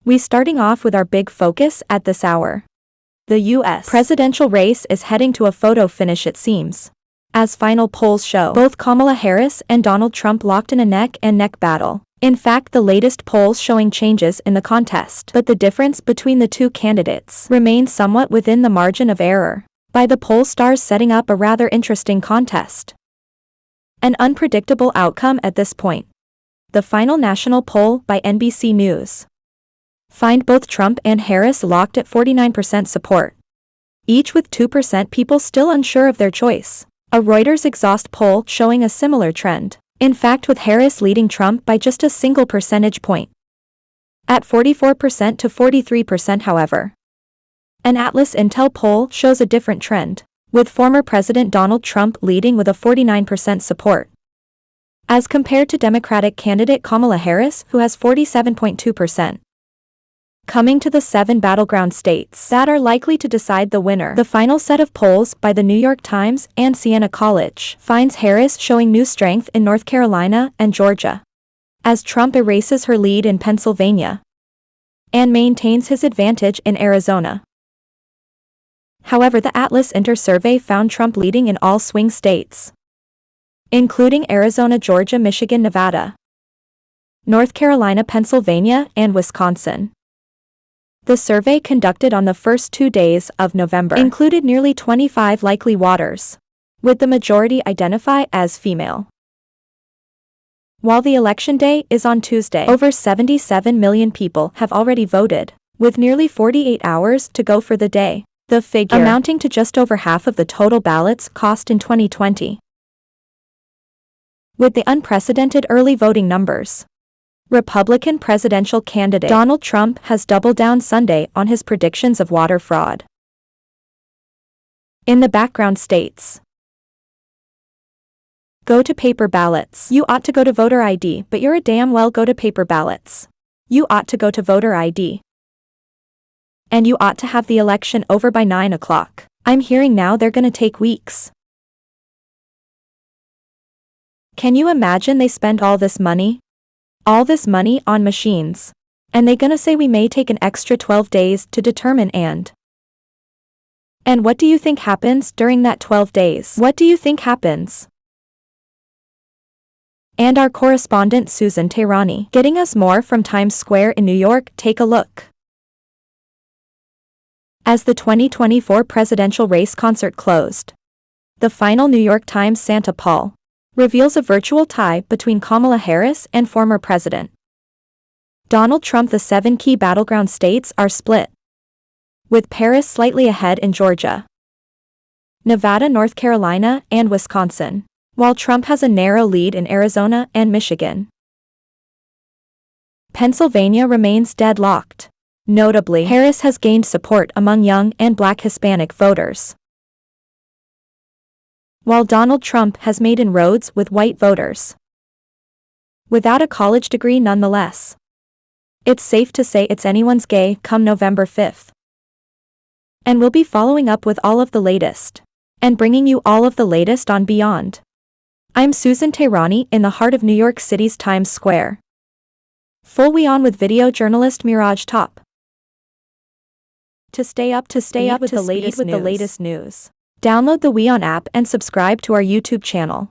We starting off with our big focus at this hour. The U.S. presidential race is heading to a photo finish, it seems. As final polls show, both Kamala Harris and Donald Trump locked in a neck-and-neck battle. In fact, the latest polls showing changes in the contest, but the difference between the two candidates remains somewhat within the margin of error, by the poll stars setting up a rather interesting contest. An unpredictable outcome at this point. The final national poll by NBC News find both Trump and Harris locked at 49% support, each with 2% people still unsure of their choice. A Reuters Exhaust poll showing a similar trend. In fact, with Harris leading Trump by just a single percentage point, at 44% to 43%, however. An Atlas Intel poll shows a different trend, with former President Donald Trump leading with a 49% support, as compared to Democratic candidate Kamala Harris, who has 47.2%. Coming to the 7 battleground states that are likely to decide the winner, the final set of polls by the New York Times and Siena College finds Harris showing new strength in North Carolina and Georgia, as Trump erases her lead in Pennsylvania and maintains his advantage in Arizona. However, the Atlas Inter survey found Trump leading in all swing states, including Arizona, Georgia, Michigan, Nevada, North Carolina, Pennsylvania, and Wisconsin. The survey conducted on the first 2 days of November included nearly 25 likely voters, with the majority identify as female. While the election day is on Tuesday, over 77 million people have already voted, with nearly 48 hours to go for the day, the figure amounting to just over half of the total ballots cast in 2020. With the unprecedented early voting numbers, Republican presidential candidate Donald Trump has doubled down Sunday on his predictions of voter fraud. In the background states, go to paper ballots. You ought to go to voter ID, but you're a damn well go to paper ballots. You ought to go to voter ID. And you ought to have the election over by 9 o'clock. I'm hearing now they're gonna take weeks. Can you imagine they spend all this money on machines, and they gonna say we may take an extra 12 days to determine and what do you think happens during that 12 days? What do you think happens? And our correspondent Susan Tehrani getting us more from Times Square in New York. Take a look. As the 2024 presidential race concert closed, the final New York Times Santa Paul reveals a virtual tie between Kamala Harris and former President Donald Trump. The 7 key battleground states are split, with Harris slightly ahead in Georgia, Nevada, North Carolina, and Wisconsin, while Trump has a narrow lead in Arizona and Michigan. Pennsylvania remains deadlocked. Notably, Harris has gained support among young and Black Hispanic voters, while Donald Trump has made inroads with white voters without a college degree nonetheless. It's safe to say it's anyone's game come November 5th. And we'll be following up with all of the latest and bringing you all of the latest on Beyond. I'm Susan Tehrani in the heart of New York City's Times Square. Full we on with video journalist Miraj Top. To stay up with the latest news. Download the WeOn app and subscribe to our YouTube channel.